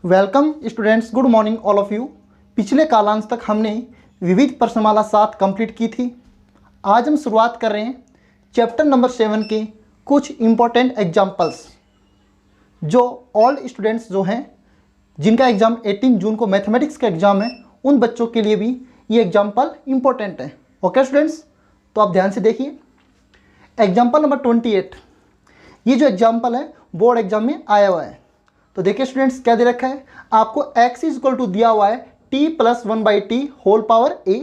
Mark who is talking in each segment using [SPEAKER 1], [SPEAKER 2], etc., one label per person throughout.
[SPEAKER 1] Welcome students, good morning all of you. पिछले कालांश तक हमने विविध प्रश्नमाला 7 कंप्लीट की थी। आज हम शुरुआत कर रहे हैं चैप्टर नंबर 7 के कुछ इम्पोर्टेंट एग्जाम्पल्स, जो ऑल स्टूडेंट्स जो हैं जिनका एग्ज़ाम 18 जून को मैथमेटिक्स का एग्ज़ाम है, उन बच्चों के लिए भी ये एग्जाम्पल इम्पोर्टेंट है। ओके स्टूडेंट्स, तो आप ध्यान से देखिए। एग्जाम्पल नंबर 28, ये जो एग्जाम्पल है बोर्ड एग्जाम में आया हुआ है। तो देखिए स्टूडेंट्स, क्या दे रखा है आपको, x इज इक्वल टू दिया हुआ है t plus 1/t whole power a,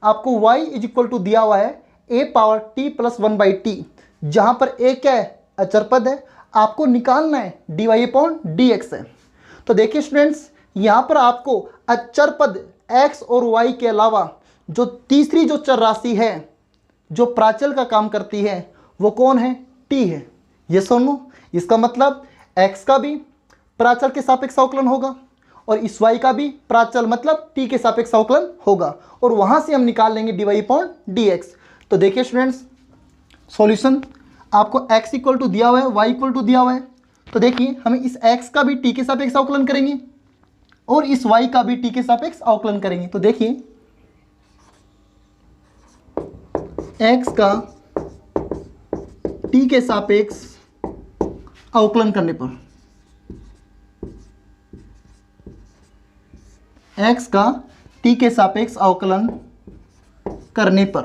[SPEAKER 1] आपको y इज इक्वल टू दिया हुआ है a power t plus 1/t, जहां पर a क्या है, अचर पद है, आपको निकालना है dy/dx है। तो देखिए स्टूडेंट्स, यहां पर आपको अचर पद x और y के अलावा जो तीसरी जो चर राशि है जो प्राचल का काम करती है वो कौन है, t है। ये सुनो, इसका मतलब x का भी प्राचल के सापेक्ष अवकलन होगा और इस y का भी प्राचल मतलब t के सापेक्ष अवकलन होगा, और वहां से हम निकाल लेंगे dy/dx। तो देखिए स्टूडेंट्स, सॉल्यूशन आपको x इक्वल टू दिया हुआ है, y इक्वल टू दिया हुआ है। तो देखिए हमें इस x का भी t के सापेक्ष अवकलन करेंगे और इस y का भी t के सापेक्ष अवकलन करेंगे। तो देखिए x का t के सापेक्ष अवकलन करने पर, x का t के सापेक्ष अवकलन करने पर,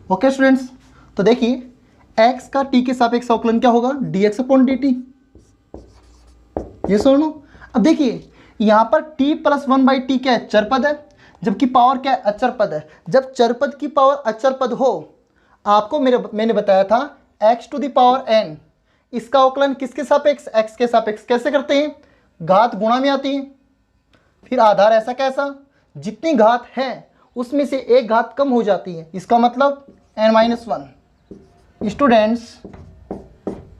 [SPEAKER 1] ओके स्टूडेंट्स। तो देखिए x का t के सापेक्ष अवकलन क्या होगा, dx/dt। ये सुनो, अब देखिए यहां पर t प्लस 1/t क्या है, चरपद है, जबकि पावर क्या है, अचर पद है। जब चरपद की पावर अचर पद हो, आपको मैंने बताया था x to the power n, इसका अवकलन किसके सापेक्ष, x के सापेक्ष। कैसे करते हैं, घात गुणा में आती है, फिर आधार ऐसा कैसा, जितनी घात है उसमें से एक घात कम हो जाती है, इसका मतलब n-1। Students,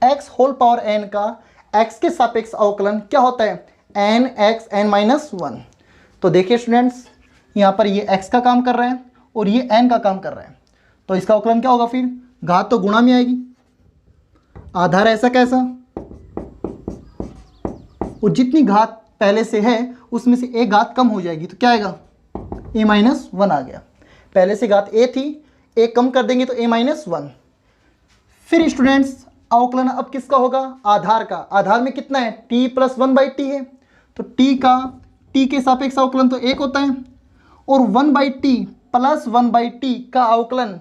[SPEAKER 1] x whole power n का x के सापेक्ष अवकलन क्या होता है, nx n-1। तो देखिए स्टूडेंट्स, यहाँ पर ये x का काम कर रहा है और ये n का काम कर रहा है, तो इसका अवकलन क्या होगा, फिर घात तो गुणा में आएगी, आधार ऐसा कैसा, और जितनी घात पहले से है उसमें से एक घात कम हो जाएगी, तो क्या आएगा, a-1 आ गया। पहले से घात a थी, एक कम कर देंगे तो a-1। फिर स्टूडेंट्स अवकलन अब किसका होगा, आधार का। आधार में कितना है, t प्लस 1/t है, तो t का t के सापेक्ष अवकलन तो 1 होता है, और 1/t प्लस 1/t का अवकलन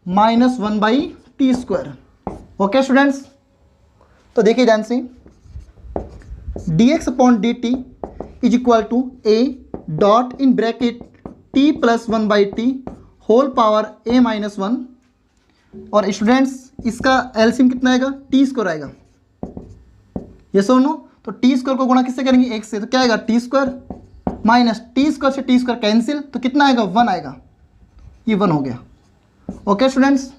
[SPEAKER 1] -1/t²। ओके स्टूडेंट्स, तो देखिए ध्यान से, dx/dt is equal to a dot in bracket t plus 1/t whole power a-1। और स्टूडेंट्स इसका एलसीएम कितना आएगा, t² आएगा। ये सुनो, तो t² को गुणा किससे करेंगे, 1 से, तो क्या आएगा, t² माइनस t² से t² कैंसिल, तो कितना आएगा, 1 आएगा। ये 1 हो गया। ओके स्टूडेंट्स,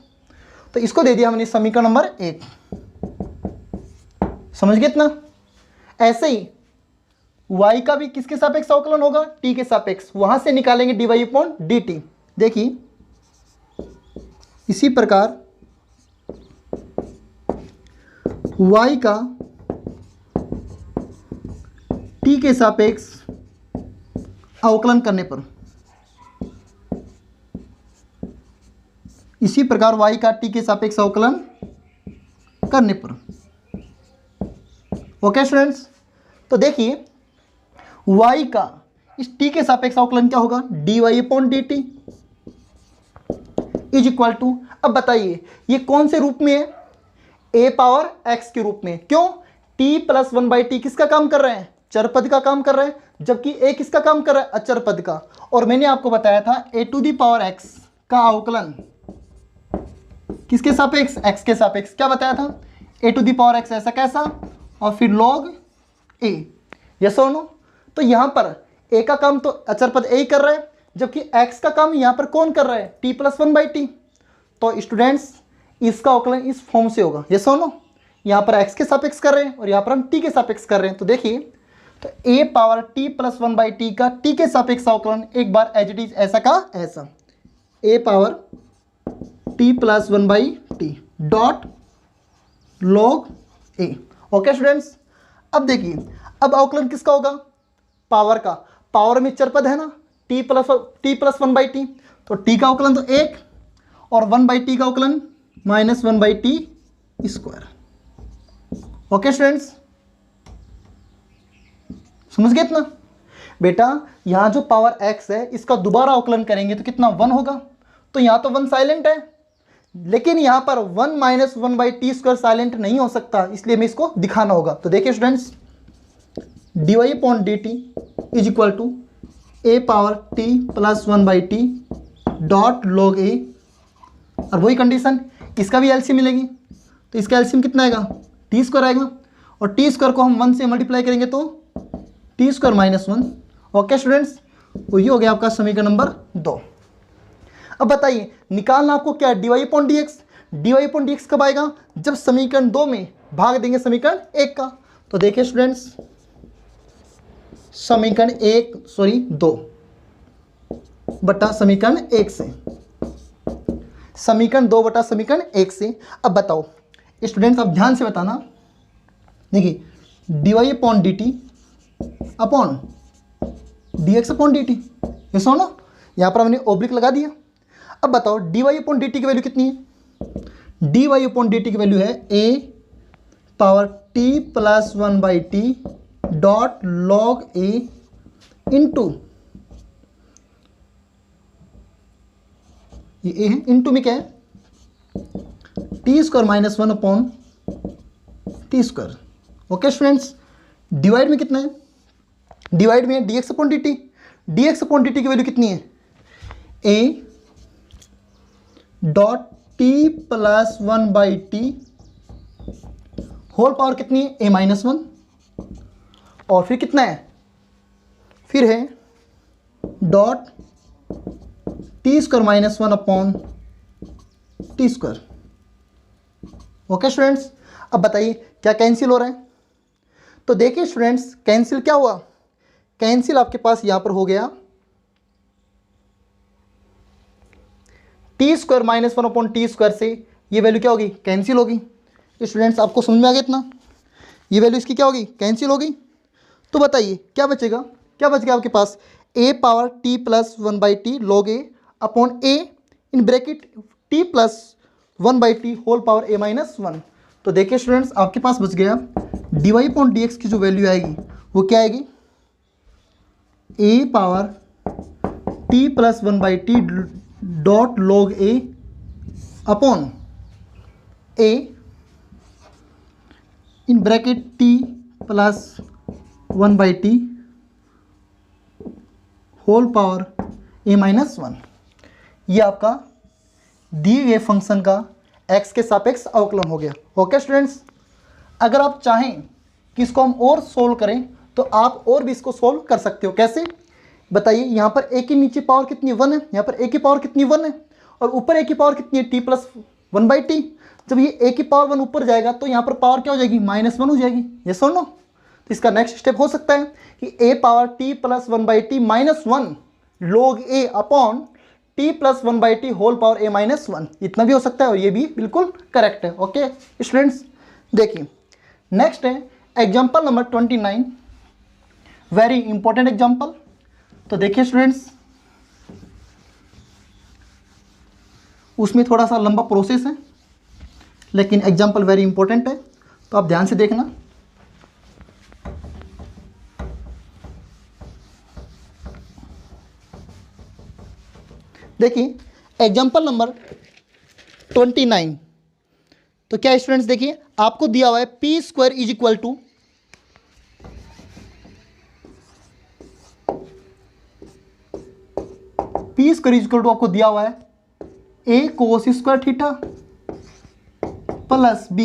[SPEAKER 1] तो इसको दे दिया हमने समीकरण नंबर 1। समझ गए इतना। ऐसे ही y का भी किसके सापेक्ष अवकलन होगा, t के सापेक्ष, वहां से निकालेंगे dy/dt। देखिए इसी प्रकार y का t के सापेक्ष अवकलन करने पर, इसी प्रकार y का t के सापेक्ष अवकलन करने पर। ओके स्टूडेंट्स, तो देखिए y का इस t के सापेक्ष अवकलन क्या होगा, dy/dt इज इक्वल टू, अब बताइए ये कौन से रूप में है, a पावर x के रूप में। क्यों, t प्लस 1/t किसका काम कर रहे हैं, चरपद का काम कर रहे हैं, जबकि a किसका काम कर रहा है, अचर पद का। और मैंने आपको बताया था a to the power x का अवकलन किसके सापेक्ष, x के सापेक्ष। क्या बताया था, a to the power x ऐसा कैसा, और फिर log a। यस और नो, तो यहां पर a का काम तो अचर पद a ही कर रहा है, जबकि x का काम यहां पर कौन कर रहा है, t प्लस 1/t। तो स्टूडेंट्स इसका अवकलन इस फॉर्म से होगा। यस और नो, यहां पर x के सापेक्ष कर रहे हैं और यहां पर हम t के सापेक्ष कर रहे हैं। तो देखिए, तो a power t plus 1/t का t के सापेक्ष अवकलन एक बार एज इट इज ऐसा का ऐसा, a power t plus 1/t dot log a। Okay students, अब देखिए, अब अवकलन किसका होगा? पावर का। पावर में चरपद है ना, T plus one by T, तो टी का अवकलन तो 1 और 1/t का अवकलन -1/t स्क्वायर। ओके स्टूडेंट्स, समझ गए इतना? बेटा यहां जो पावर x है इसका दोबारा अवकलन करेंगे तो कितना 1 होगा, तो यहां तो 1 साइलेंट है, लेकिन यहां पर 1 - 1/t स्क्वायर साइलेंट नहीं हो सकता, इसलिए हमें इसको दिखाना होगा। तो देखिए students, dy/dt is equal to a power t plus 1/t dot log a, और वही कंडीशन इसका भी एलसीएम मिलेगी, तो इसका एलसीएम कितना आएगा? टी स्क्वायर आएगा, और टी स्क्वायर को हम 1 से मल्टीप्लाई करेंगे तो टी स्क्वायर -1। ओके स्टूडेंट्स, तो ये हो गया आपका समीकरण नंबर 2। अब बताइए निकालना आपको क्या है? dy/dx। dy/dx कब आएगा? जब समीकरण 2 में भाग देंगे समीकरण 1 का। तो देखिए स्टूडेंट्स, समीकरण 2 बटा समीकरण 1 से, समीकरण 2 बटा समीकरण 1 से। अब बताओ स्टूडेंट्स, आप ध्यान से बताना। देखिए dy/dt अपॉन dx/dt, ये सुनो, यहाँ पर हमने ओब्लिक लगा दिया। अब बताओ dy/dt की वैल्यू कितनी है? dy/dt की वैल्यू है a power t plus 1/t dot log a into, ये a है, इंटू में क्या है? T square -1 upon T square. Okay students, divide में कितना है? डिवाइड में है dx/dt। dx/dt की वैल्यू कितनी है? a dot T plus 1/t whole power कितनी है? a-1, और फिर कितना है? फिर है dot T square -1 upon T square. Okay students, अब बताइए क्या कैंसिल हो रहा है? तो देखिए स्टूडेंट्स, कैंसिल क्या हुआ? कैंसिल आपके पास यहां पर हो गया T square -1 upon T square से ये वैल्यू क्या होगी? कैंसिल होगी। स्टूडेंट्स आपको समझ में आ गया इतना? ये वैल्यू इसकी क्या होगी? कैंसिल होगी। तो बताइए क्या बचेगा? क्या बच गया आपके पास? a power t plus 1/t log a upon a in bracket t plus 1/t whole power a-1। तो देखिए स्टूडेंट्स, आपके पास बच गया dy/dx की जो वैल्यू आएगी वो क्या आएगी? a power t plus 1/t dot log a upon a in bracket t plus 1/t whole power a-1। ये आपका दिए गए फंक्शन का x के सापेक्ष अवकलन हो गया। ओके स्टूडेंट्स, अगर आप चाहें कि इसको हम और सोल्व करें तो आप और भी इसको सोल्व कर सकते हो। कैसे बताइए? यहाँ पर a की नीचे पावर कितनी? 1 है, यहाँ पर a की पावर कितनी? 1 है, और ऊपर a की पावर कितनी है? t plus 1/t। जब ये a की पावर 1 ऊपर जाएगा तो यहाँ पर पावर क्या हो जाएगी? -1 हो जाएगी। ये सुनो, तो इसका नेक्स्ट स्टेप हो सकता है कि a power t plus 1/t -1 log a upon t plus 1/t whole power a-1, इतना भी हो सकता है, और ये भी बिल्कुल करेक्ट है। ओके स्टूडेंट्स, देखिए नेक्स्ट है example number 29, very important example. तो देखिए स्टूडेंट्स, उसमें थोड़ा सा लंबा प्रोसेस है, लेकिन एग्जाम्पल वेरी इंपॉर्टेंट है, तो आप ध्यान से देखना। देखिए एग्जाम्पल नंबर 29, तो क्या स्टूडेंट्स देखिए आपको दिया हुआ है P square is equal to आपको दिया हुआ है a cos square theta plus b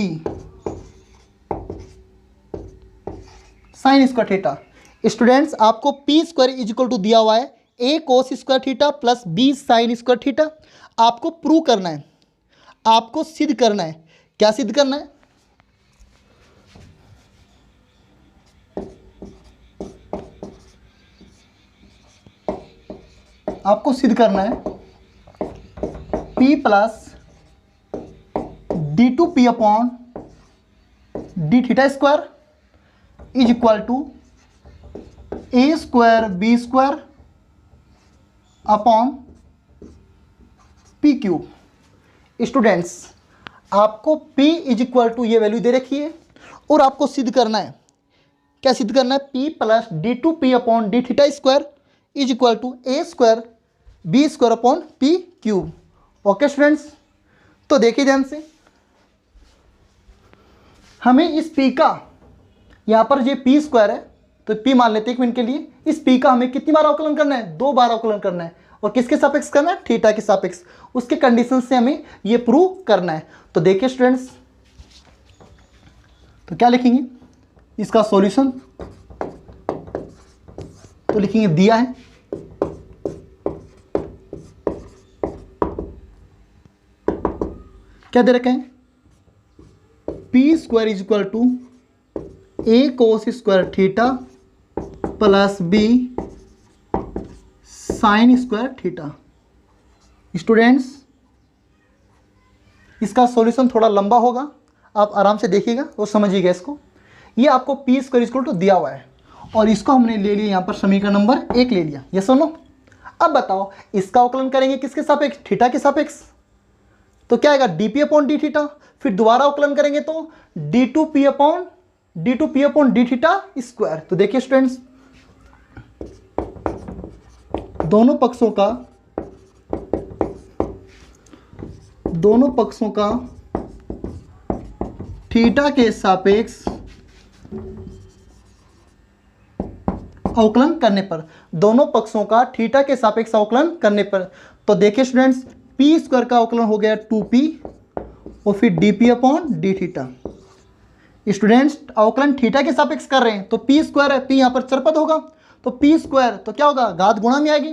[SPEAKER 1] sine square theta. Students आपको P square is equal to दिया हुआ है a cos square theta plus b sine square theta. आपको प्रूव करना है, आपको सिद्ध करना है। क्या सिद्ध करना है? आपको सिद्ध करना है p plus d2p upon d theta square is equal to A square B square upon P cube. Students, आपको p इज इक्वल टू ये वैल्यू दे रखी है और आपको सिद्ध करना है। क्या सिद्ध करना है? p plus D two P upon D theta square is equal to A square B square upon P cube. Okay students, तो देखिए ध्यान से, हमें इस p का, यहाँ पर ये p स्क्वायर है तो p मान लेते हैं 1 मिनट के लिए। इस p का हमें कितनी बार अवकलन करना है? 2 बार अवकलन करना है। और किसके सापेक्ष करना है? थीटा के सापेक्ष। उसके कंडीशन से हमें ये प्रूव करना है। तो देखिए स्टूडेंट्स, तो क्या लिखेंगे इसका सॉल्यूशन? तो लिखेंगे दिया है क्या दे रखे हैं? P square is equal to A cos square theta plus B sine square theta. Students, इसका सॉल्यूशन थोड़ा लंबा होगा, आप आराम से देखिएगा और समझिएगा इसको। ये आपको पी स्क्वायर इक्वल टू दिया हुआ है और इसको हमने ले लिया यहाँ पर समीकरण नंबर 1 ले लिया। ये सुनो, अब बताओ इसका अवकलन करेंगे किसके सापेक्ष? थीटा के सापेक्ष। तो क्या आएगा? D P upon D theta. फिर दोबारा अवकलन करेंगे तो D two P upon D theta square. तो देखिए स्टूडेंट्स, दोनों पक्षों का थीटा के सापेक्ष अवकलन करने पर, दोनों पक्षों का थीटा के सापेक्ष अवकलन करने पर, तो देखिए स्टूडेंट्स, पी स्क्वायर का अवकलन हो गया 2p और फिर dp upon D theta. Students, अवकलन थीटा के सापेक्ष कर रहे हैं तो p स्क्वायर है, p यहाँ पर चरपद होगा तो p स्क्वायर तो क्या होगा? घात गुणा में आएगी,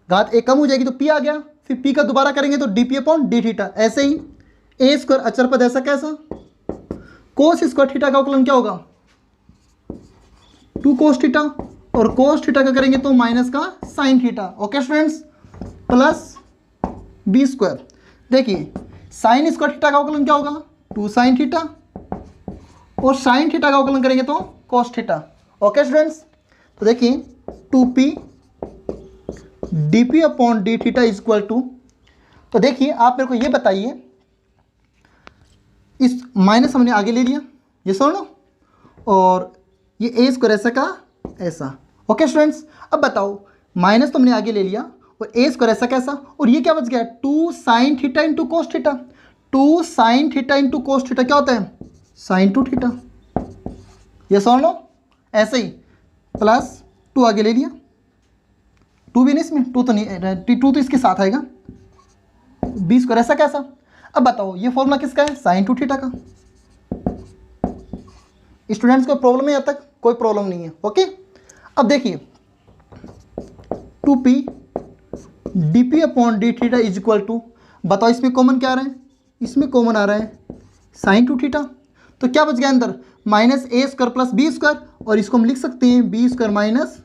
[SPEAKER 1] घात एक कम हो जाएगी तो p आ गया। फिर p का दोबारा करेंगे तो dp अपॉन डी थीटा। ऐसे ही a स्क्वायर अचर पद, ऐसा कैसा? कोस स्क्वायर थीटा का अवकलन क्या होगा? 2 कोस थीटा, और कोस थीटा का करेंगे तो माइनस का sine theta. Okay students, plus B square. देखिए साइन स्क्वायर थीटा का अवकलन क्या होगा? 2 साइन थीटा, और साइन थीटा का अवकलन करेंगे तो कोस थीटा। ओके स्टूडेंट्स, तो देखिए 2p dp upon D theta is equal to, तो देखिए आप मेरे को ये बताइए, इस माइनस हमने आगे ले लिया, ये सुन लो, और ये ए स्क्वायर ऐसा का ऐसा। ओके स्टूडेंट्स, अब बताओ माइनस तो हमने आगे ले लिया और ए स्क्वायर ऐसा कैसा, और ये क्या बच गया? 2 sine theta into cos theta. 2 sine theta into cos theta क्या होता है? Sine 2 theta. ये सुन लो, ऐसे ही प्लस 2 आगे ले लिया, 2 भी नहीं इसमें, 2 तो नहीं, 2 तो इसके साथ आएगा, बी स्क्वायर ऐसा कैसा। अब बताओ ये फॉर्मूला किसका है? साइन 2 थीटा का। स्टूडेंट्स को प्रॉब्लम है यहाँ तक? कोई प्रॉब्लम नहीं है। ओके, अब देखिए 2p dp upon D theta is equal to, बताओ इसमें कॉमन क्या आ रहा है? इसमें कॉमन आ रहा है साइन 2 थीटा। तो क्या बच गया अंदर? Minus A square plus B square, और इसको हम लिख सकते हैं B square minus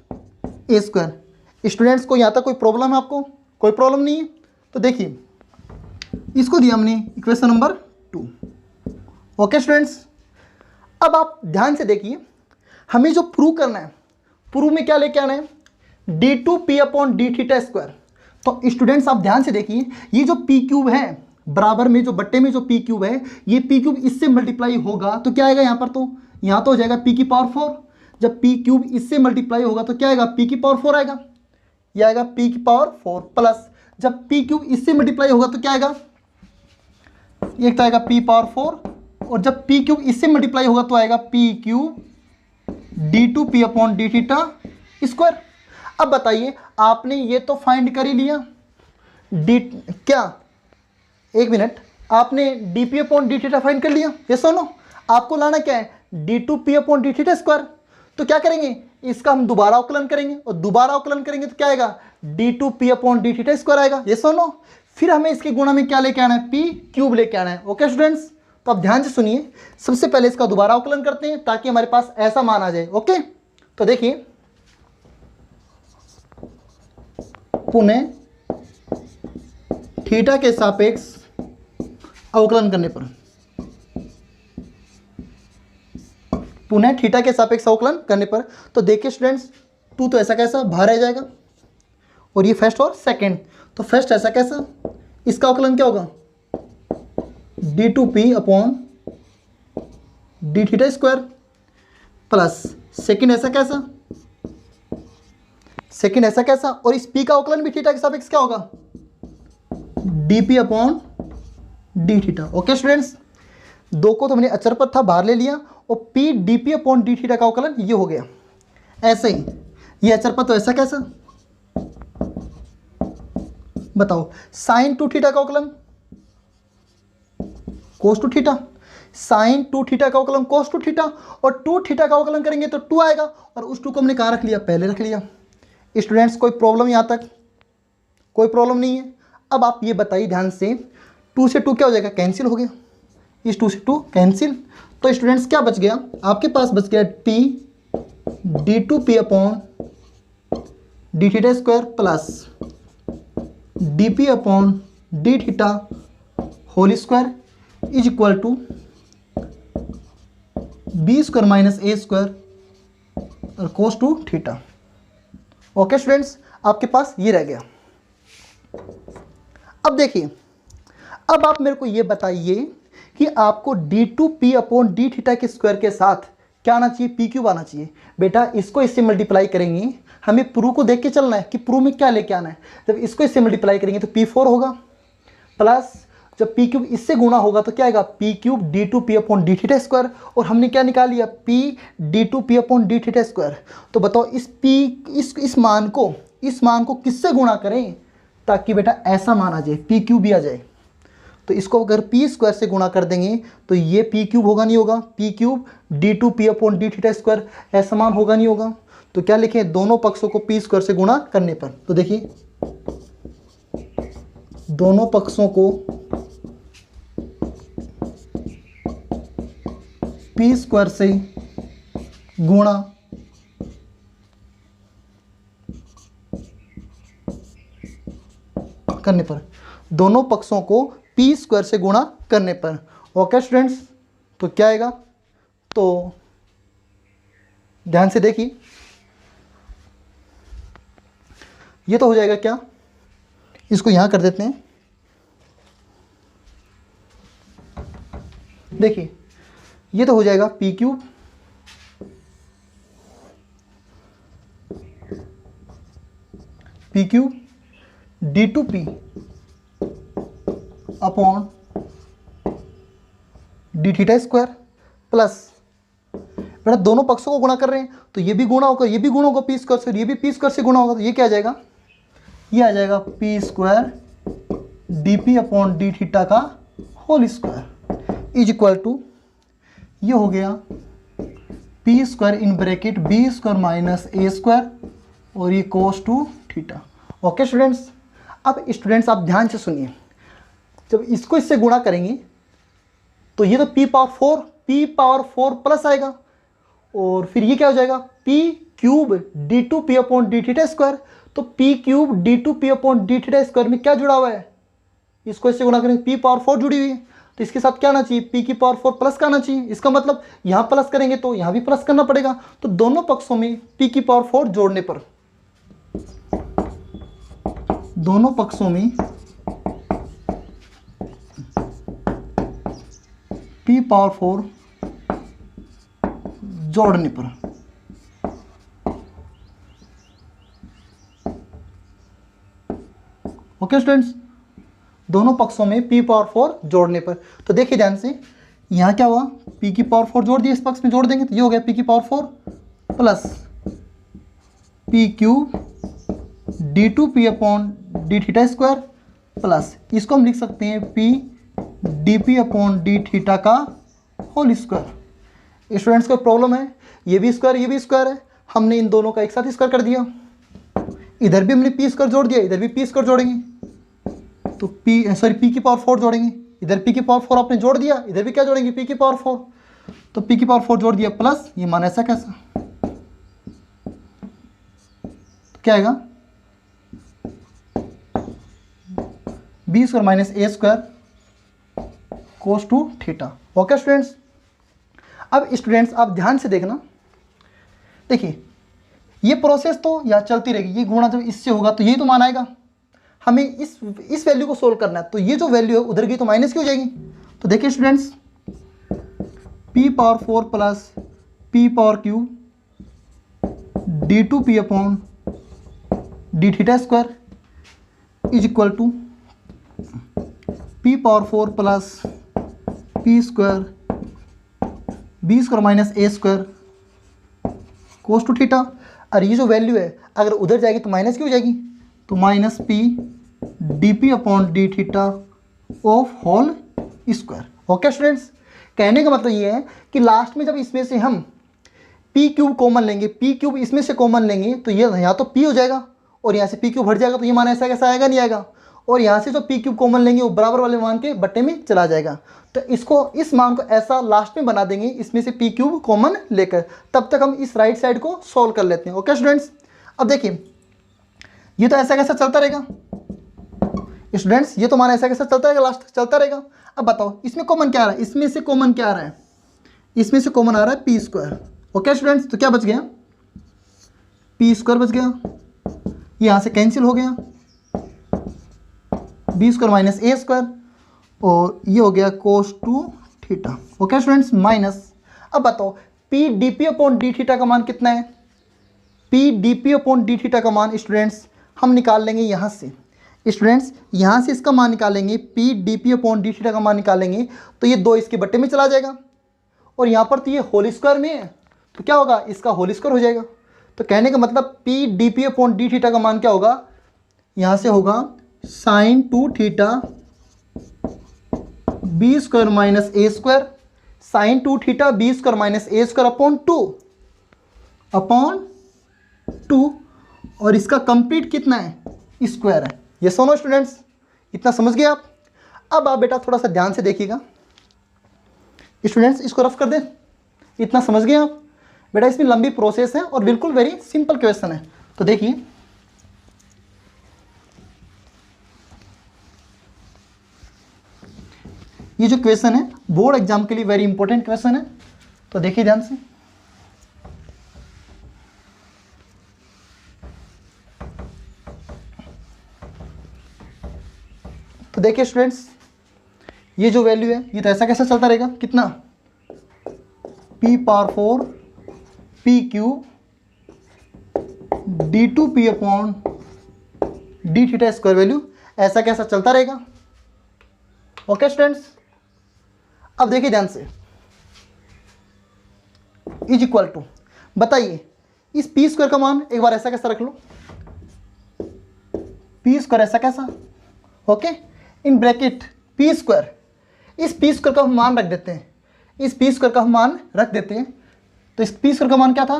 [SPEAKER 1] A square. Students को यहाँ तक कोई प्रॉब्लम है? आपको कोई प्रॉब्लम नहीं है? तो देखिए इसको दिया हमने इक्वेशन नंबर 2। ओके स्टूडेंट्स, अब आप ध्यान से देखिए, हमें जो प्रूव करना है, प्रूव में क्या लेके आना है? D two P upon D theta square. तो स्टूडेंट्स आप ध्यान से देखिए, ये जो पी क्यूब है बराबर में, जो बट्टे में जो पी क्यूब है, ये पी क्यूब इससे मल्टीप्लाई होगा तो क्या आएगा यहाँ पर? तो यहाँ तो हो जाएगा पी की पावर 4। जब पी क्यूब इससे मल्टीप्लाई होगा तो क्या आएगा? पी की पावर 4 आएगा, यह आएगा पी की पावर 4 प्लस, जब पी क्यूब इससे मल्टीप्लाई होगा तो क्या आएगा? एक तो आएगा पी पावर 4, और जब पी क्यूब इससे मल्टीप्लाई होगा तो आएगा P cube D two P upon D theta square. अब बताइए, आपने ये तो फाइंड कर ही लिया, डी क्या, एक मिनट, आपने D P upon D theta find कर लिया। ये सुनो, आपको लाना क्या है? D two P upon D theta square. तो क्या करेंगे? इसका हम दोबारा अवकलन करेंगे, और दोबारा अवकलन करेंगे तो क्या आएगा? D two P upon D theta square आएगा। ये सुनो, फिर हमें इसके गुणा में क्या लेके आना है? पी क्यूब लेके आना है। ओके स्टूडेंट्स, तो आप ध्यान से सुनिए, सबसे पहले इसका दोबारा अवकलन करते हैं ताकि हमारे पास ऐसा मान आ जाए। ओके, तो देखिए, पुनः थीटा के सापेक्ष अवकलन करने पर पुनः थीटा के सापेक्ष अवकलन करने पर। तो देखिए स्टूडेंट्स, 2 तो ऐसा कैसा बाहर आ जाएगा, और ये फर्स्ट और सेकंड, तो फर्स्ट ऐसा कैसा, इसका अवकलन क्या होगा, d2p upon D theta square, plus second ऐसा कैसा, सेकंड ऐसा कैसा, और इस p का अवकलन भी थीटा के सापेक्ष क्या होगा, dp upon D theta. Okay students, दो को तो हमने अचर पद था बाहर ले लिया, और p dp upon D theta का अवकलन ये हो गया। ऐसे ही ये अचर पद तो ऐसा कैसा, बताओ, साइन 2 थीटा का अवकलन कोस 2 थीटा, साइन 2 थीटा का अवकलन कोस 2 थीटा, और 2 थीटा का अवकलन करेंगे तो 2 आएगा, और उस 2 को हमने कहाँ रख लिया, पहले रख लिया। स्टूडेंट्स कोई प्रॉब्लम यहाँ तक, कोई प्रॉब्लम नहीं है। अब आप ये बताइए ध्यान से, 2 से 2 क्या हो जाएगा, कैंसिल हो गया, इस 2 से 2 कैंसिल, तो स्टूडेंट्स क्या बच गया आपके पास, बच गया p d2p upon D theta square plus dp upon D theta whole square is equal to B square minus A square और कोस 2 थीटा। ओके स्टूडेंट्स, आपके पास ये रह गया। अब देखिए, अब आप मेरे को ये बताइए कि आपको d2p अपॉन डी थीटा के स्क्वायर के साथ क्या आना चाहिए, p क्यूब आना चाहिए। बेटा इसको इससे मल्टीप्लाई करेंगे, हमें प्रूफ को देख के चलना है कि प्रूफ में क्या लेके आना है। जब इसको इससे मल्टीप्लाई करेंगे तो p4 होगा, प्लस जब p क्यूब इससे गुणा होगा तो क्या आएगा, p cube d2p upon D theta square, और हमने क्या निकाल लिया, p d2p upon D theta square. तो बताओ इस मान को किससे गुणा करें ताकि बेटा ऐसा मान आ जाए, p क्यूब भी आ जाए। तो इसको अगर p स्क्वायर से गुणा कर देंगे तो ये p क्यूब होगा, नहीं होगा, p cube d2p upon D theta square, ऐसा मान होगा, नहीं होगा। तो क्या लिखें, दोनों पक्षों को p स्क्वायर से गुणा करने पर। तो देखिए दोनों पक्षों को p स्क्वायर से गुणा करने पर, दोनों पक्षों को p स्क्वायर से गुणा करने पर। ओके स्टूडेंट्स, तो क्या आएगा, तो ध्यान से देखिए, ये तो हो जाएगा क्या, इसको यहां कर देते हैं। देखिए ये तो हो जाएगा p cube d2p upon D theta square, plus बेटा दोनों पक्षों को गुणा कर रहे हैं तो ये भी गुणा होगा, ये भी गुणा होगा p स्क्वायर से, ये भी p स्क्वायर से गुणा होगा, तो ये क्या आ जाएगा, ये आ जाएगा p square dp upon D theta का whole square is equal to, ये हो गया p square in bracket b square minus A square और ये कोस 2 थीटा। ओके स्टूडेंट्स, अब स्टूडेंट्स आप ध्यान से सुनिए, जब इसको इससे गुणा करेंगे तो ये तो p पावर 4 प्लस आएगा, और फिर ये क्या हो जाएगा, p cube d2p upon D theta square. तो p cube d2p upon D theta square में क्या जुड़ा हुआ है, इसको इससे गुणा करेंगे, p पावर 4 जुड़ी हुई है, तो इसके साथ क्या आना चाहिए, p की पावर 4 प्लस का आना चाहिए। इसका मतलब यहाँ प्लस करेंगे तो यहाँ भी प्लस करना पड़ेगा। तो दोनों पक्षों में p की पावर 4 जोड़ने पर, दोनों पक्षों में p पावर 4 जोड़ने पर, ओके स्टूडेंट्स, दोनों पक्षों में p पावर 4 जोड़ने पर। तो देखिए ध्यान से, यहाँ क्या हुआ, p की पावर 4 जोड़ दिया, इस पक्ष में जोड़ देंगे तो ये हो गया p की power 4 plus p cube d2p upon D theta square, plus इसको हम लिख सकते हैं p dp upon D theta का होल स्क्वायर। स्टूडेंट्स को प्रॉब्लम है, ये भी स्क्वायर है, हमने इन दोनों का एक साथ स्क्वायर कर दिया, इधर भी हमने p स्क्वायर जोड़ दिया, इधर भी p स्क्वायर जोड़ेंगे तो p की पावर 4 जोड़ेंगे, इधर p की पावर 4 आपने जोड़ दिया, इधर भी क्या जोड़ेंगे, p की पावर 4, तो p की पावर 4 जोड़ दिया, प्लस ये मान ऐसा कैसा, तो क्या आएगा, B square minus A square cos 2 theta. Okay students, अब स्टूडेंट्स आप ध्यान से देखना, देखिए ये प्रोसेस तो यहाँ चलती रहेगी, ये गुणा जब इससे होगा तो यही तो मान आएगा। हमें इस वैल्यू को सोल्व करना है, तो ये जो वैल्यू है उधर की तो माइनस की हो जाएगी। तो देखिए students, p power 4 plus p power Q d2p upon d theta square is equal to p power 4 plus p square b square minus a square cos two theta. और ये जो वैल्यू है अगर उधर जाएगी तो माइनस की हो जाएगी, तो minus p dp upon d theta of whole square. Okay students, कहने का मतलब ये है कि लास्ट में जब इसमें से हम p क्यूब कॉमन लेंगे, p क्यूब इसमें से कॉमन लेंगे तो ये यहाँ तो p हो जाएगा और यहाँ से p क्यूब हट जाएगा, तो ये मान ऐसा कैसा आएगा, नहीं आएगा। और यहाँ से जो p क्यूब कॉमन लेंगे वो बराबर वाले मान के बट्टे में चला जाएगा। तो इस मान को ऐसा लास्ट में बना देंगे इसमें से p क्यूब कॉमन लेकर। तब तक हम इस राइट साइड को सॉल्व कर लेते हैं। ओके स्टूडेंट्स, अब देखिए ये तो ऐसा कैसा चलता रहेगा स्टूडेंट्स, ये तो मान ऐसा कैसा चलता रहेगा, लास्ट तक चलता रहेगा। अब बताओ इसमें कॉमन क्या आ रहा है, इसमें से कॉमन क्या आ रहा है, इसमें से कॉमन आ रहा है p स्क्वायर। ओके स्टूडेंट्स, तो क्या बच गया, p स्क्वायर बच गया, यहाँ से कैंसिल हो गया, b square minus a square, और ये हो गया cos two theta. Okay students, minus, अब बताओ p dp upon d theta का मान कितना है, p dp upon d theta का मान स्टूडेंट्स हम निकाल लेंगे यहाँ से। स्टूडेंट्स यहाँ से इसका मान निकालेंगे, p dp upon d theta का मान निकालेंगे तो ये 2 इसके बट्टे में चला जाएगा, और यहाँ पर तो ये होल स्क्वायर में है तो क्या होगा, इसका होल स्क्वायर हो जाएगा। तो कहने का मतलब p dp upon d theta का मान क्या होगा, यहाँ से होगा sine 2 theta b square minus a square, sine 2 theta b square minus a square upon 2, और इसका कंप्लीट कितना है, स्क्वायर है। ये सुनो स्टूडेंट्स, इतना समझ गए आप। अब आप बेटा थोड़ा सा ध्यान से देखिएगा स्टूडेंट्स, इसको रफ कर दें, इतना समझ गए आप बेटा। इसमें लंबी प्रोसेस है और बिल्कुल वेरी सिंपल क्वेश्चन है। तो देखिए ये जो क्वेश्चन है बोर्ड एग्जाम के लिए वेरी इंपॉर्टेंट क्वेश्चन है, तो देखिए ध्यान से। तो देखिए स्टूडेंट्स, ये जो वैल्यू है ये तो ऐसा कैसा चलता रहेगा, कितना, p power 4 p cube d2p upon d theta square value ऐसा कैसा चलता रहेगा। ओके स्टूडेंट्स, अब देखिए ध्यान से, इज इक्वल टू, बताइए इस p स्क्वायर का मान एक बार ऐसा कैसा रख लो, p स्क्वायर ऐसा कैसा, okay, in bracket p square, इस p स्क्वायर का हम मान रख देते हैं, इस p स्क्वायर का हम मान रख देते हैं। तो इस p स्क्वायर का मान क्या था,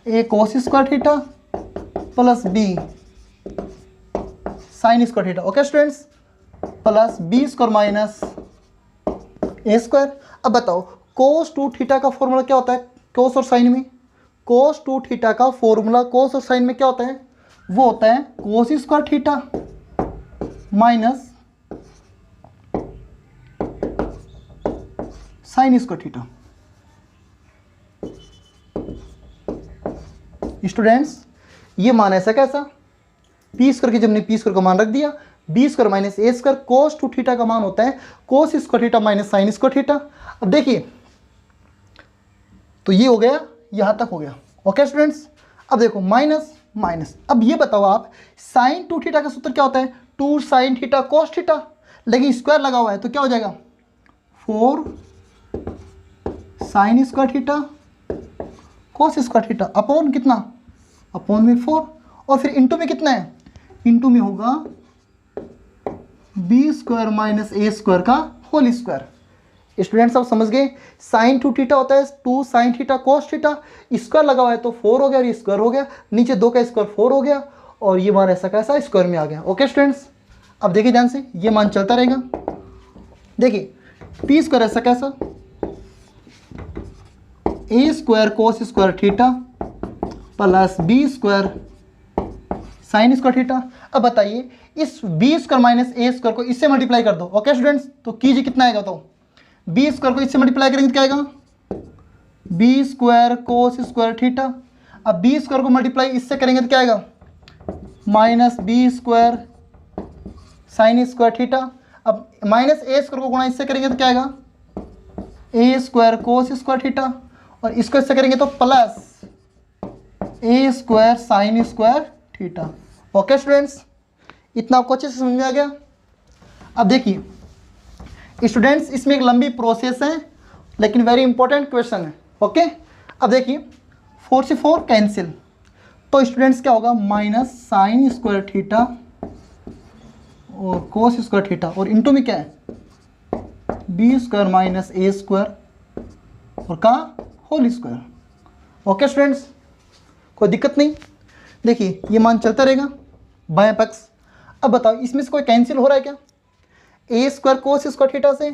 [SPEAKER 1] a cos square theta plus b sine square theta. Okay students, plus b square minus a square. अब बताओ कोस 2 थीटा का फॉर्मूला क्या होता है, कोस और साइन में, कोस 2 थीटा का फॉर्मूला कोस और साइन में क्या होता है, वो होता है कोस square theta minus sine square theta. Students ये मान ऐसा कैसा, p स्क्वायर की जब हमने p स्क्वायर का मान रख दिया, b square minus a square, cos 2 theta का मान होता है कोस square theta minus sine square theta. अब देखिए तो ये हो गया, यहाँ तक हो गया। ओके स्टूडेंट्स, अब देखो माइनस माइनस, अब ये बताओ आप साइन 2 थीटा का सूत्र क्या होता है, 2 साइन थीटा कोस थीटा, लेकिन स्क्वायर लगा हुआ है तो क्या हो जाएगा, 4 sine square theta cos square theta upon कितना, अपॉन में 4, और फिर इंटू में कितना है, इंटू में होगा b square minus a square का होल स्क्वायर। स्टूडेंट्स आप समझ गए, साइन 2 थीटा होता है 2 sine theta cos theta, square लगा हुआ है तो 4 हो गया, और ये स्क्वायर हो गया, नीचे 2 का स्क्वायर 4 हो गया, और ये मान ऐसा कैसा स्क्वायर में आ गया। ओके स्टूडेंट्स, अब देखिए ध्यान से, ये मान चलता रहेगा। देखिए p स्क्वायर ऐसा कैसा, a square cos square theta plus b square sine square theta. अब बताइए इस b square minus a square को इससे मल्टीप्लाई कर दो। ओके स्टूडेंट्स, तो कीजिए कितना आएगा, तो बी स्क्वायर को इससे मल्टीप्लाई करेंगे तो क्या आएगा, B square cos square theta. अब बी स्क्वायर को मल्टीप्लाई इससे करेंगे तो क्या आएगा, minus B square sine square theta. अब माइनस ए स्क्वायर को गुणा इससे करेंगे तो क्या आएगा, A square cos square theta. और इसको इससे करेंगे तो plus A square sine square theta. Okay students, इतना आपको अच्छे से समझ में आ गया। अब देखिए स्टूडेंट्स, इसमें एक लंबी प्रोसेस है लेकिन वेरी इंपॉर्टेंट क्वेश्चन है। ओके, अब देखिए 4 से 4 कैंसिल, तो स्टूडेंट्स क्या होगा, माइनस साइन स्क्वायर थीटा और कोस स्क्वायर थीटा, और इनटू में क्या है, B square minus A square और का होल स्क्वायर। ओके स्टूडेंट्स, कोई दिक्कत नहीं। देखिए ये मान चलता रहेगा बाएं पक्ष। अब बताओ इसमें से कोई कैंसिल हो रहा है क्या, A square cos square theta से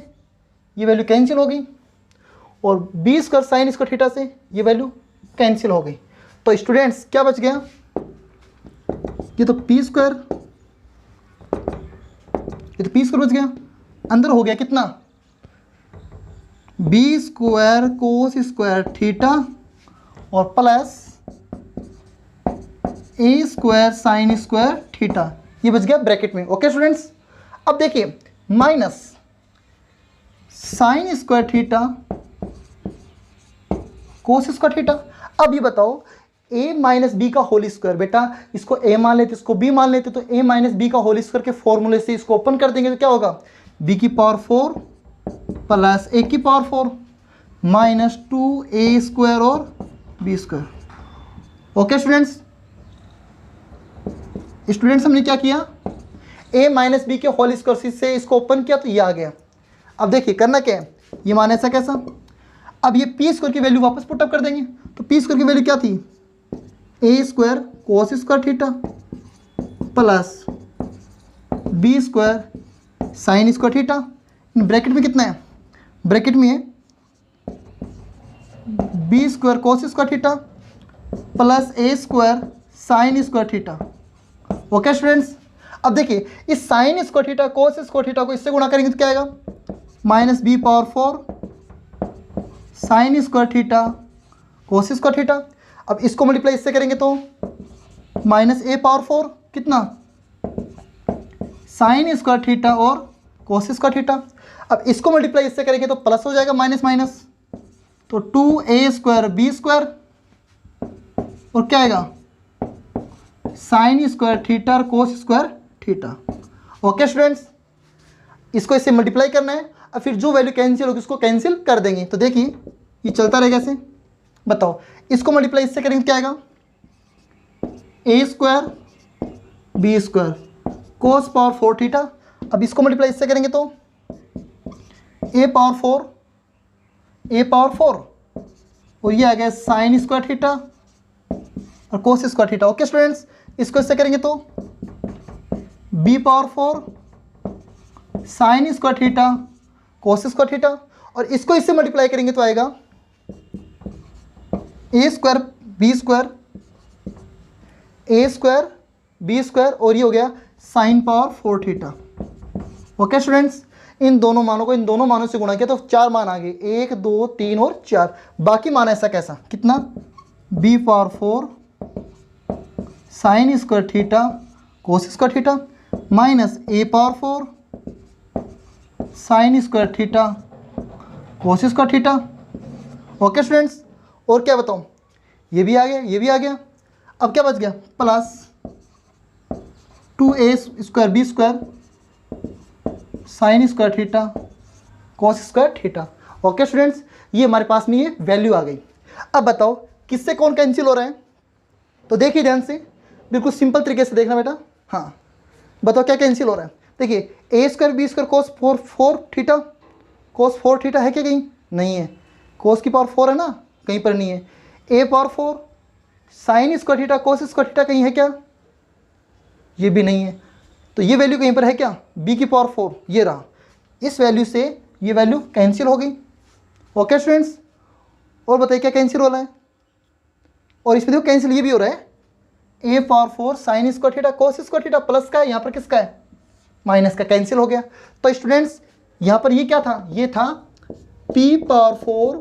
[SPEAKER 1] ये वैल्यू कैंसिल हो गई और B square sine square theta से ये वैल्यू कैंसिल हो गई। तो स्टूडेंट्स क्या बच गया, ये तो पी स्क्वायर, ये तो पी स्क्वायर बच गया, अंदर हो गया कितना, B square cos square theta और plus A square sine square theta, ये बच गया ब्रैकेट में। ओके स्टूडेंट्स, अब देखिए minus sine square theta cos square theta. अब ये बताओ a माइनस बी का होल स्क्वायर, बेटा इसको a मान लेते इसको b मान लेते, तो a माइनस बी का होल स्क्वायर के फॉर्मूले से इसको ओपन कर देंगे तो क्या होगा, b की पावर 4 प्लस a की पावर 4 माइनस 2a स्क्वायर और b स्क्वायर। ओके स्टूडेंट्स, हमने क्या किया, a माइनस बी के होल स्क्वायर से इसको ओपन किया तो ये आ गया। अब देखिए करना क्या है, ये मान ऐसा कैसा, अब ये पी स्क्वायर की वैल्यू वापस पुटअप कर देंगे, तो पी स्क्वायर की वैल्यू क्या थी, A square cos square theta plus B square sine square theta. इन ब्रैकेट में कितना है, ब्रैकेट में है B square cos square theta plus A square sine square theta. Okay students, अब देखिए इस sine square theta cos square theta को इससे गुणा करेंगे तो क्या आएगा, minus B power 4 sine square theta cos square theta. अब इसको मल्टीप्लाई इससे करेंगे तो माइनस ए पावर 4 कितना, साइन स्क्वायर थीटा और कोस स्क्वायर थीटा। अब इसको मल्टीप्लाई इससे करेंगे तो प्लस हो जाएगा माइनस माइनस, तो 2a स्क्वायर बी स्क्वायर और क्या आएगा, साइन स्क्वायर थीटा और cos square theta. Okay students, इसको इससे मल्टीप्लाई करना है, और फिर जो वैल्यू कैंसिल होगी उसको कैंसिल कर देंगे। तो देखिए ये चलता रहेगा ऐसे। बताओ इसको मल्टीप्लाई इससे करेंगे क्या आएगा, A square B square cos power 4 theta. अब इसको मल्टीप्लाई इससे करेंगे तो ए पावर 4 और ये आ गया साइन स्क्वायर थीटा और cos square theta. Okay students, इसको इससे करेंगे तो B power 4 sine square theta cos square theta, और इसको इससे मल्टीप्लाई करेंगे तो आएगा A square B square A square B square और ये हो गया sine power 4 theta. Okay students, इन दोनों मानों से गुणा किया तो 4 मान आ गए, 1 2 3 और 4। बाकी मान ऐसा कैसा कितना, B power 4 sine square theta cos square theta minus A power 4 sine square theta cos square theta. Okay students, और क्या बताऊँ, ये भी आ गया ये भी आ गया। अब क्या बच गया, plus 2a square B square sine square theta cos square theta. Okay students, ये हमारे पास में ये वैल्यू आ गई। अब बताओ किससे कौन कैंसिल हो रहा है, तो देखिए ध्यान से, बिल्कुल सिंपल तरीके से देखना बेटा। हाँ बताओ क्या कैंसिल हो रहा है। देखिए A square B square cos 4 theta, cos 4 theta है क्या कहीं, नहीं है। कोस की पावर 4 है ना, कहीं पर नहीं है। A power 4 sine square theta cos square theta कहीं है क्या, ये भी नहीं है। तो ये वैल्यू कहीं पर है क्या, बी की पावर 4 ये रहा। इस वैल्यू से ये वैल्यू कैंसिल हो गई। ओके स्टूडेंट्स, और बताइए क्या कैंसिल हो रहा है, और इसमें देखो कैंसिल ये भी हो रहा है, A power 4 sine square theta cos square theta plus का है, यहाँ पर किसका है, माइनस का, कैंसिल हो गया। तो स्टूडेंट्स यहाँ पर ये क्या था, ये था P power 4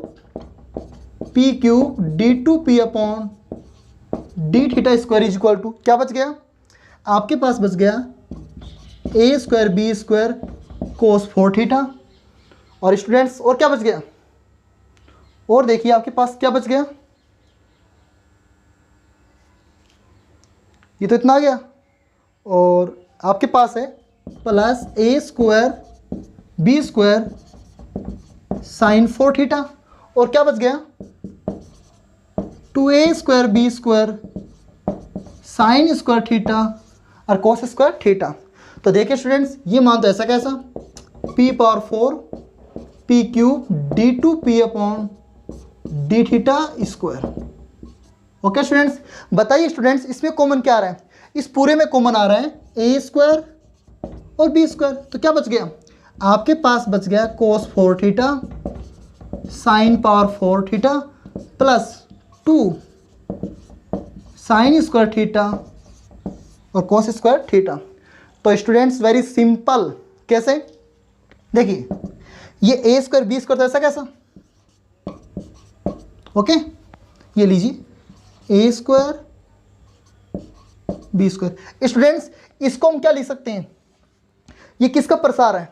[SPEAKER 1] P cube D two P upon D theta square is equal to क्या बच गया? आपके पास बच गया A square B square cos 4 theta. और स्टूडेंट्स और क्या बच गया? और देखिए आपके पास क्या बच गया, ये तो इतना आ गया। और आपके पास है plus A square B square sine 4 theta. और क्या बच गया? 2a square B square sine square theta और कोस स्क्वायर थीटा। तो देखिए स्टूडेंट्स, ये मान तो ऐसा कैसा, p power 4 P cube D two P upon D theta square. Okay students, बताइए स्टूडेंट्स इसमें कॉमन क्या आ रहा है? इस पूरे में कॉमन आ रहा है ए स्क्वायर और बी स्क्वायर। तो क्या बच गया? आपके पास बच गया कोस 4 theta sine power 4 theta plus 2 sign square theta और कोस स्क्वायर थीटा। तो स्टूडेंट्स वेरी सिंपल, कैसे? देखिए ये ए स्क्वायर बी स्क्वायर तो ऐसा कैसा, ओके ये लीजिए ए स्क्वायर बी स्क्वायर। स्टूडेंट्स इसको हम क्या लिख सकते हैं? ये किसका प्रसार है?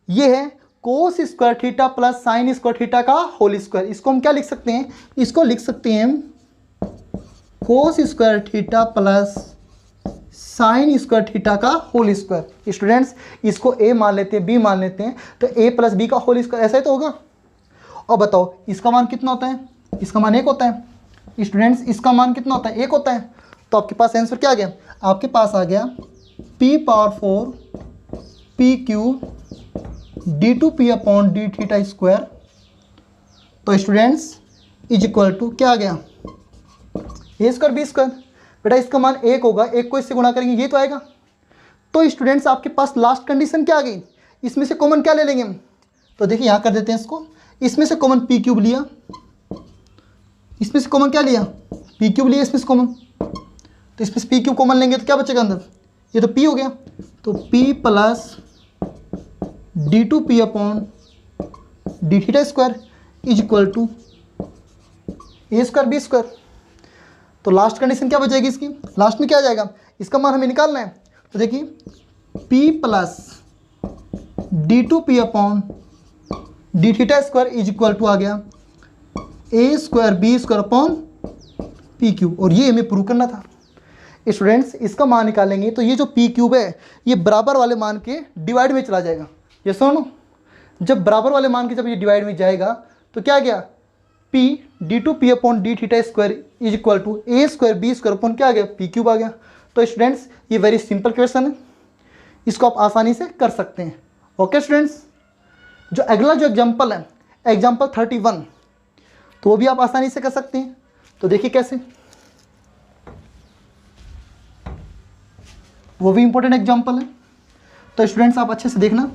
[SPEAKER 1] ये है कोस square theta plus sign square theta का होल स्क्वायर। इसको हम क्या लिख सकते हैं? इसको लिख सकते हैं कोस square theta plus sign square theta का होल स्क्वायर। स्टूडेंट्स इसको ए मान लेते हैं, बी मान लेते हैं, तो ए प्लस बी का होल स्क्वायर ऐसा ही तो होगा। और बताओ इसका मान कितना होता है? इसका मान 1 होता है। स्टूडेंट्स इसका मान कितना होता है? 1 होता है। तो आपके पास आंसर क्या आ गया? आपके पास आ गया p power 4 P cube D two P upon D theta square. तो स्टूडेंट्स इज इक्वल टू क्या आ गया? A square B square. बेटा इसका मान 1 होगा, 1 को इससे गुणा करेंगे ये तो आएगा। तो स्टूडेंट्स आपके पास लास्ट कंडीशन क्या आ गई? इसमें से कॉमन क्या ले लेंगे हम? तो देखिए यहाँ कर देते हैं इसको। इसमें से कॉमन पी क्यूब लिया, इसमें से कॉमन क्या लिया? पी क्यूब लिया इसमें से कॉमन। तो इसमें से पी क्यूब कॉमन लेंगे तो क्या बचेगा अंदर? ये तो पी हो गया। तो P plus D two P upon D theta square is equal to A square B square. तो लास्ट कंडीशन क्या बचेगी इसकी? लास्ट में क्या आ जाएगा? इसका मान हमें निकालना है। तो देखिए p plus D two P upon D theta square is equal to आ गया A square B square upon P cube. और ये हमें प्रूव करना था। स्टूडेंट्स इसका मान निकालेंगे तो ये जो पी क्यूब है ये बराबर वाले मान के डिवाइड में चला जाएगा। ये सुनो, जब बराबर वाले मान के जब ये डिवाइड में जाएगा तो क्या आ गया? p D two P upon D theta square is equal to A square B square upon क्या आ गया? पी क्यूब आ गया। तो स्टूडेंट्स ये वेरी सिंपल क्वेश्चन है, इसको आप आसानी से कर सकते हैं। ओके स्टूडेंट्स, जो अगला जो एग्जाम्पल है एग्जाम्पल 31, तो वो भी आप आसानी से कर सकते हैं। तो देखिए कैसे, वो भी इंपॉर्टेंट एग्जाम्पल है। तो स्टूडेंट्स आप अच्छे से देखना।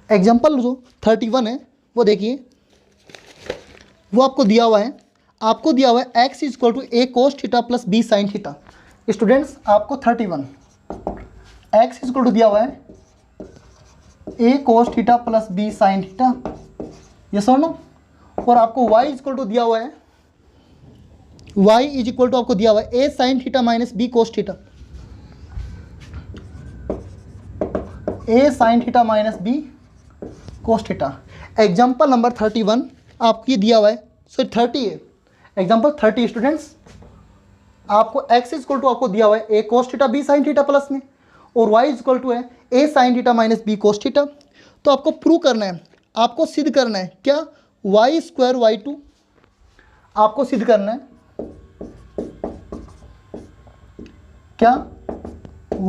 [SPEAKER 1] एग्जाम्पल जो 31 है वो देखिए, वो आपको दिया हुआ है। आपको दिया हुआ है x is equal to A cos theta plus B sine theta. Students आपको 31 x इज इक्वल टू दिया हुआ है A cos theta plus B sine theta, ये सुनो। और आपको y इज इक्वल टू दिया हुआ है, y इज इक्वल टू आपको दिया हुआ है A sine theta minus B cos theta, A sine theta minus B cos theta. Example number 31 आपको ये दिया हुआ है, सॉरी 30 है। एग्जाम्पल 30 स्टूडेंट्स आपको x इज इक्वल टू आपको दिया हुआ है A cos theta B sine theta plus में, और y इज इक्वल टू है A sine theta minus B cos theta. तो आपको प्रूव करना है, आपको सिद्ध करना है क्या? y स्क्वायर वाई टू आपको सिद्ध करना है क्या?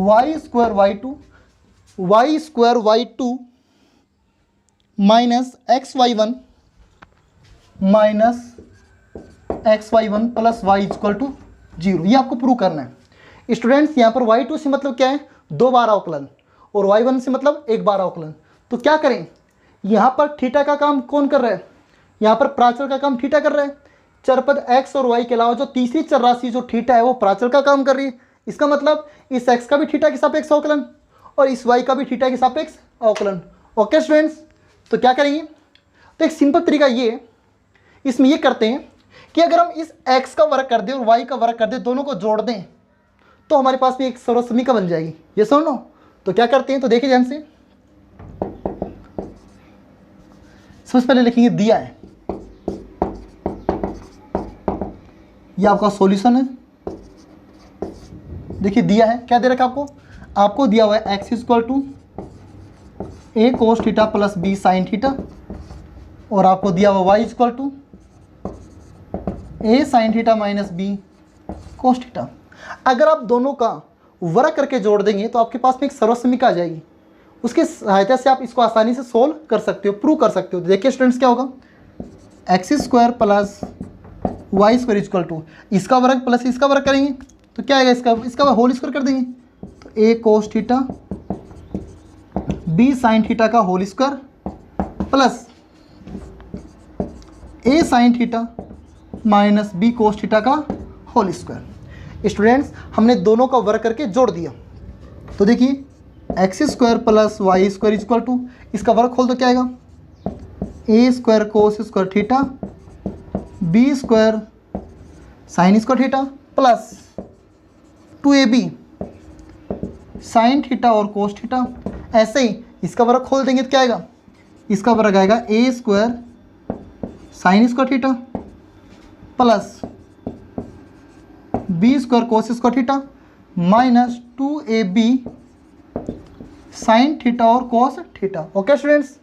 [SPEAKER 1] y square Y two minus X Y one plus Y equal to 0, ये आपको प्रूव करना है। स्टूडेंट्स यहाँ पर y2 से मतलब क्या है? 2 बार अवकलन, और y1 से मतलब 1 बार अवकलन। तो क्या करें? यहाँ पर थीटा का काम कौन कर रहा है? यहाँ पर प्राचल का काम थीटा कर रहा है, चरपद x और y के अलावा जो तीसरी चर राशि जो थीटा है वो प्राचल का काम कर रही है। इसका मतलब इस x का भी थीटा के सापेक्ष अवकलन और इस y का भी थीटा के सापेक्ष अवकलन। ओके स्टूडेंट्स, तो क्या करेंगे, तो एक सिंपल तरीका ये, इसमें ये करते हैं कि अगर हम इस x का वर्ग कर दें और y का वर्ग कर दें, दोनों को जोड़ दें, तो हमारे पास भी एक सर्वसमीका बन जाएगी। ये सुनो, तो क्या करते हैं, तो देखिए ध्यान से, सबसे पहले लिखेंगे दिया है, ये आपका सॉल्यूशन है। देखिए दिया है, क्या दे रखा है आपको दिया हुआ है x equal to a cos theta plus b sine theta, और आपको दिया हुआ y equal to a sine theta minus b cos theta. अगर आप दोनों का वर्ग करके जोड़ देंगे तो आपके पास में एक सर्वसमीका आ जाएगी, उसकी सहायता से आप इसको आसानी से सोल्व कर सकते हो, प्रूव कर सकते हो। देखिए स्टूडेंट्स, क्या होगा, X square plus Y square equal to इसका वर्ग प्लस इसका वर्ग करेंगे तो क्या आएगा, इसका होल स्क्वायर कर देंगे, तो A cos theta B sine theta का whole square plus A sine theta minus B cos theta का होल स्क्वायर। स्टूडेंट्स, हमने दोनों का वर्ग करके जोड़ दिया, तो देखिए X square plus Y square equal to इसका वर्ग खोल दो, क्या आएगा, A square cos square theta B square sine square theta plus 2ab sine theta और कोस थीटा। ऐसे ही इसका वर्ग खोल देंगे तो क्या आएगा, इसका वर्ग आएगा A square sine square theta plus B square cos square theta minus 2ab sine theta और कोस थीटा। ओके स्टूडेंट्स,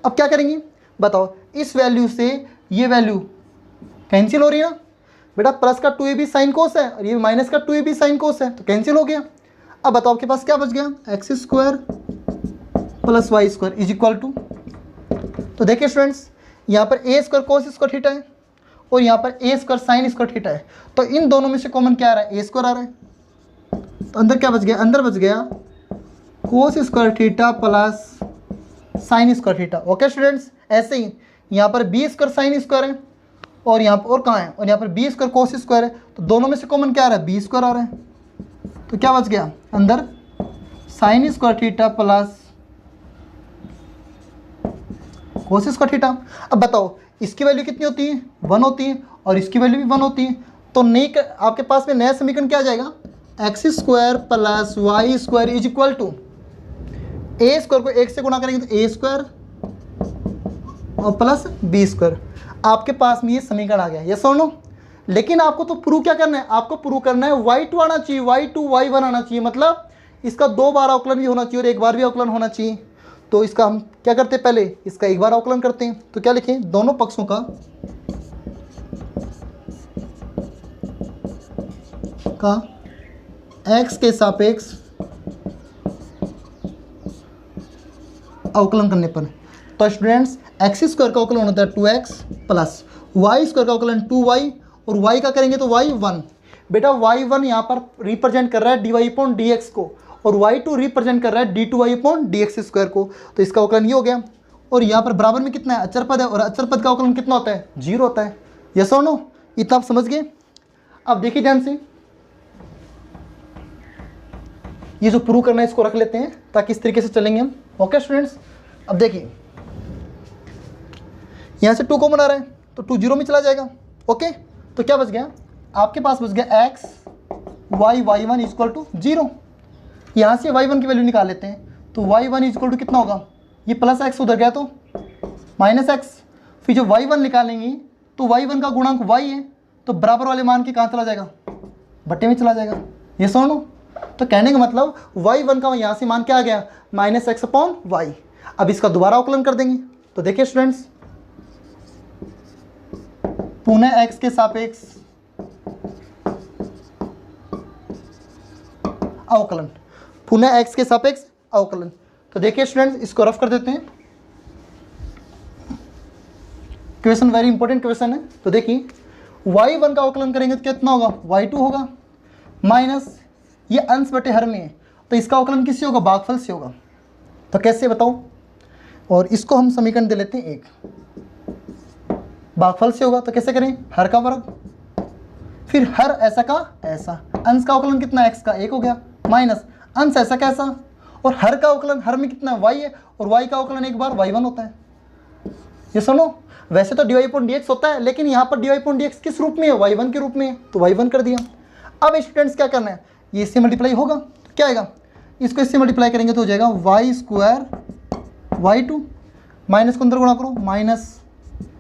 [SPEAKER 1] अब क्या करेंगे बताओ, इस वैल्यू से ये वैल्यू कैंसिल हो रही है ना बेटा, प्लस का 2ab साइन कोस है और ये माइनस का 2ab साइन कोस है, तो कैंसिल हो गया। अब बताओ आपके पास क्या बच गया, X square plus Y square is equal to, तो देखिए स्टूडेंट्स, यहाँ पर A square cos square theta है और यहाँ पर A square sine square theta है, तो इन दोनों में से कॉमन क्या आ रहा है, ए स्क्वायर आ रहा है, तो अंदर क्या बच गया, अंदर बच गया कोस square theta plus sign square theta. Okay students, ऐसे ही यहाँ पर बी स्क्वायर साइन स्क्वायर है और यहाँ पर और कहाँ है, और यहाँ पर बी स्क्वायर कोस स्क्वायर है, तो दोनों में से कॉमन क्या आ रहा है, बी स्क्वायर आ रहा है, तो क्या बच गया, अंदर sign square theta plus cos square theta. अब बताओ इसकी वैल्यू कितनी होती है, 1 होती है और इसकी वैल्यू भी 1 होती है, तो नई आपके पास में नया समीकरण क्या आ जाएगा, X square plus Y square is equal to A square को 1 से गुणा करेंगे तो ए स्क्वायर और प्लस बी स्क्वायर। आपके पास में ये समीकरण आ गया, ये सुनो। लेकिन आपको तो प्रूव क्या करना है, आपको प्रूव करना है y2 आना चाहिए, y2 y1 आना चाहिए, मतलब इसका 2 बार अवकलन भी होना चाहिए और 1 बार भी अवकलन होना चाहिए। तो इसका हम क्या करते हैं, पहले इसका 1 बार अवकलन करते हैं, तो क्या लिखें, दोनों पक्षों का x के सापेक्ष अवकलन करने पर, तो स्टूडेंट्स एक्स स्क्वायर का अवकलन होता है 2x प्लस वाई स्क्वायर का अवकलन 2y और y का करेंगे तो y1। बेटा y1 यहाँ पर रिप्रेजेंट कर रहा है dy/dx को और y2 रिप्रेजेंट कर रहा है d2y/dx स्क्वायर को, तो इसका अवकलन ये हो गया। और यहाँ पर बराबर में कितना है, अचर पद है, और अचर पद का अवकलन कितना होता है, 0 होता है। यस और नो, इतना आप समझ गए। अब देखिए ध्यान से, ये जो प्रूव करना है इसको रख लेते हैं ताकि इस तरीके से चलेंगे हम। ओके स्टूडेंट्स, अब देखिए यहाँ से 2 कॉमन आ रहा है तो 2 0 में चला जाएगा। ओके, तो क्या बच गया, आपके पास बच गया x Y y1 equal to 0। यहाँ से y1 की वैल्यू निकाल लेते हैं, तो y1 इक्वल टू कितना होगा, ये प्लस एक्स उधर गया तो माइनस एक्स, फिर जो y1 निकालेंगे तो y1 का गुणांक y है, तो बराबर वाले मान के कहाँ चला जाएगा, बट्टे में चला जाएगा। ये सुनो, तो कहने का मतलब y1 का यहाँ से मान क्या आ गया, माइनस एक्स अपॉन वाई। अब इसका दोबारा अवकलन कर देंगे, तो देखिए स्टूडेंट्स, पुनः x के सापेक्ष अवकलन, पुनः x के सापेक्ष अवकलन। तो देखिए स्टूडेंट्स, इसको रफ कर देते हैं, क्वेश्चन वेरी इंपॉर्टेंट क्वेश्चन है। तो देखिए y1 का अवकलन करेंगे तो कितना होगा, y2 होगा, माइनस ये अंश बटे हर में है, तो इसका अवकलन किससे होगा, भागफल से होगा। तो कैसे बताओ, और इसको हम समीकरण दे लेते हैं 1। भागफल से होगा, तो कैसे करें, हर का वर्ग, फिर हर ऐसा का ऐसा, अंश का अवकलन कितना x का 1 हो गया, माइनस अंश ऐसा का ऐसा, और हर का अवकलन हर में कितना y है, और y का अवकलन एक बार y1 होता है। ये सुनो, वैसे तो dy/dx होता है, लेकिन यहाँ पर dy/dx किस रूप में है, y1 के रूप में है, तो y1 कर दिया। अब स्टूडेंट्स क्या करना है, ये इससे मल्टीप्लाई होगा तो क्या आएगा, इसको इससे मल्टीप्लाई करेंगे तो हो जाएगा y² y2, माइनस को अंदर गुणा करो, minus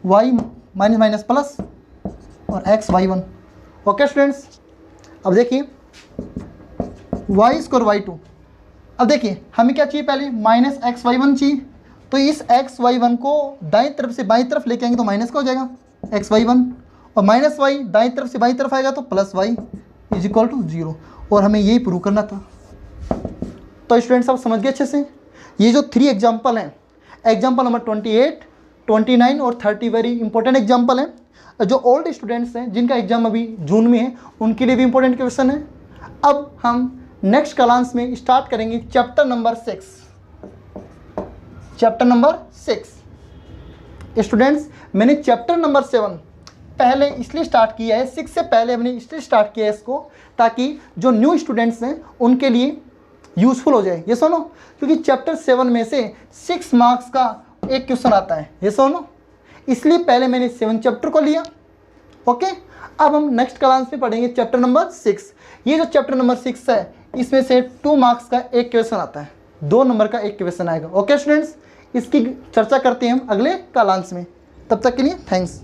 [SPEAKER 1] y minus minus plus और x y1। ओके स्टूडेंट्स, अब देखिए y² y2, अब देखिए हमें क्या चाहिए, पहले माइनस x y1 चाहिए, तो इस x y1 को दाईं तरफ से बाईं तरफ लेके आएंगे तो माइनस का हो जाएगा x y1, और माइनस y दाईं तरफ से बाईं तरफ आएगा तो plus y is equal to 0, और हमें यही प्रूव करना था। तो स्टूडेंट्स आप समझ गए अच्छे से, ये जो 3 एग्जाम्पल हैं, एग्जाम्पल नंबर 28, 29 और 30 वेरी इंपॉर्टेंट एग्जाम्पल हैं। जो ओल्ड स्टूडेंट्स हैं जिनका एग्जाम अभी जून में है, उनके लिए भी इंपॉर्टेंट क्वेश्चन है। अब हम नेक्स्ट क्लास में स्टार्ट करेंगे chapter number 6। Chapter number 6 students, मैंने चैप्टर नंबर 7 पहले इसलिए स्टार्ट किया है, 6 से पहले मैंने इसलिए स्टार्ट किया है इसको, ताकि जो न्यू स्टूडेंट्स हैं उनके लिए यूजफुल हो जाए। ये सुनो, क्योंकि चैप्टर 7 में से 6 मार्क्स का एक क्वेश्चन आता है, ये सुनो, इसलिए पहले मैंने 7 चैप्टर को लिया। ओके, अब हम नेक्स्ट क्लास में पढ़ेंगे चैप्टर नंबर 6। ये जो चैप्टर नंबर 6 है, इसमें से 2 मार्क्स का एक क्वेश्चन आता है, 2 नंबर का एक क्वेश्चन आएगा। ओके स्टूडेंट्स, इसकी चर्चा करते हैं हम अगले क्लास में। तब तक के लिए थैंक्स।